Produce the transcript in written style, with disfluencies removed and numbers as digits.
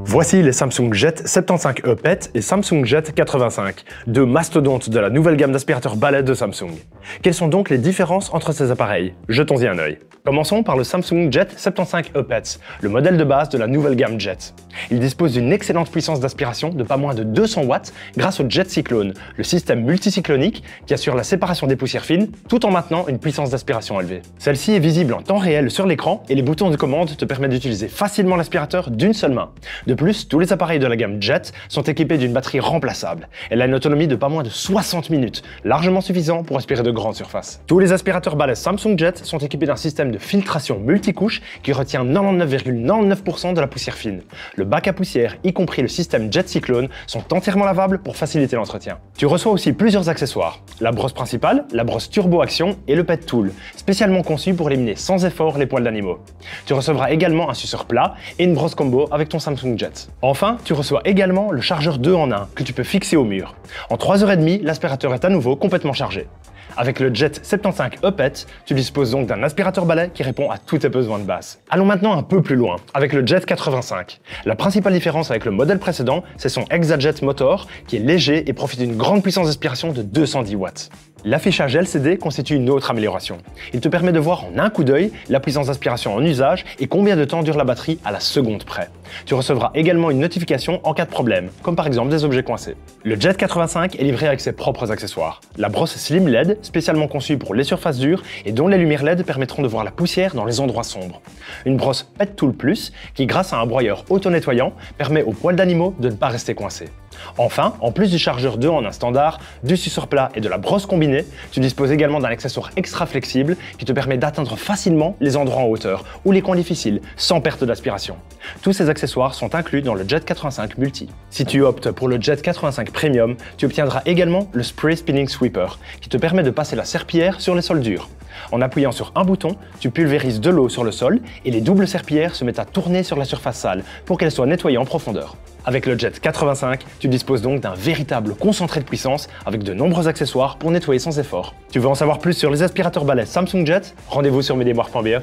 Voici les Samsung Jet 75e PET et Samsung Jet 85, deux mastodontes de la nouvelle gamme d'aspirateurs balais de Samsung. Quelles sont donc les différences entre ces appareils? Jetons-y un œil. Commençons par le Samsung Jet 75e PET, le modèle de base de la nouvelle gamme Jet. Il dispose d'une excellente puissance d'aspiration de pas moins de 200 watts grâce au Jet Cyclone, le système multicyclonique qui assure la séparation des poussières fines tout en maintenant une puissance d'aspiration élevée. Celle-ci est visible en temps réel sur l'écran et les boutons de commande te permettent d'utiliser facilement l'aspirateur d'une seule main. De plus, tous les appareils de la gamme Jet sont équipés d'une batterie remplaçable. Elle a une autonomie de pas moins de 60 minutes, largement suffisant pour aspirer de grandes surfaces. Tous les aspirateurs balais Samsung Jet sont équipés d'un système de filtration multicouche qui retient 99,99% de la poussière fine. Le bac à poussière, y compris le système Jet Cyclone, sont entièrement lavables pour faciliter l'entretien. Tu reçois aussi plusieurs accessoires, la brosse principale, la brosse Turbo Action et le Pet Tool, spécialement conçu pour éliminer sans effort les poils d'animaux. Tu recevras également un suceur plat et une brosse combo avec ton Samsung Jet. Enfin, tu reçois également le chargeur 2 en 1 que tu peux fixer au mur. En 3h30, l'aspirateur est à nouveau complètement chargé. Avec le Jet 75e PET, tu disposes donc d'un aspirateur balai qui répond à tous tes besoins de base. Allons maintenant un peu plus loin, avec le Jet 85. La principale différence avec le modèle précédent, c'est son ExaJet Motor, qui est léger et profite d'une grande puissance d'aspiration de 210 watts. L'affichage LCD constitue une autre amélioration. Il te permet de voir en un coup d'œil la puissance d'aspiration en usage et combien de temps dure la batterie à la seconde près. Tu recevras également une notification en cas de problème, comme par exemple des objets coincés. Le Jet 85 est livré avec ses propres accessoires. La brosse Slim LED, spécialement conçue pour les surfaces dures et dont les lumières LED permettront de voir la poussière dans les endroits sombres. Une brosse Pet Tool Plus qui, grâce à un broyeur auto-nettoyant, permet aux poils d'animaux de ne pas rester coincés. Enfin, en plus du chargeur 2 en 1 standard, du suceur plat et de la brosse combinée, tu disposes également d'un accessoire extra flexible qui te permet d'atteindre facilement les endroits en hauteur ou les coins difficiles sans perte d'aspiration. Tous ces accessoires sont inclus dans le Jet 85 Multi. Si tu optes pour le Jet 85 Premium, tu obtiendras également le Spray Spinning Sweeper qui te permet de passer la serpillière sur les sols durs. En appuyant sur un bouton, tu pulvérises de l'eau sur le sol et les doubles serpillères se mettent à tourner sur la surface sale pour qu'elle soit nettoyée en profondeur. Avec le Jet 85, tu disposes donc d'un véritable concentré de puissance avec de nombreux accessoires pour nettoyer sans effort. Tu veux en savoir plus sur les aspirateurs balais Samsung Jet? Rendez-vous sur mesdemoires.be.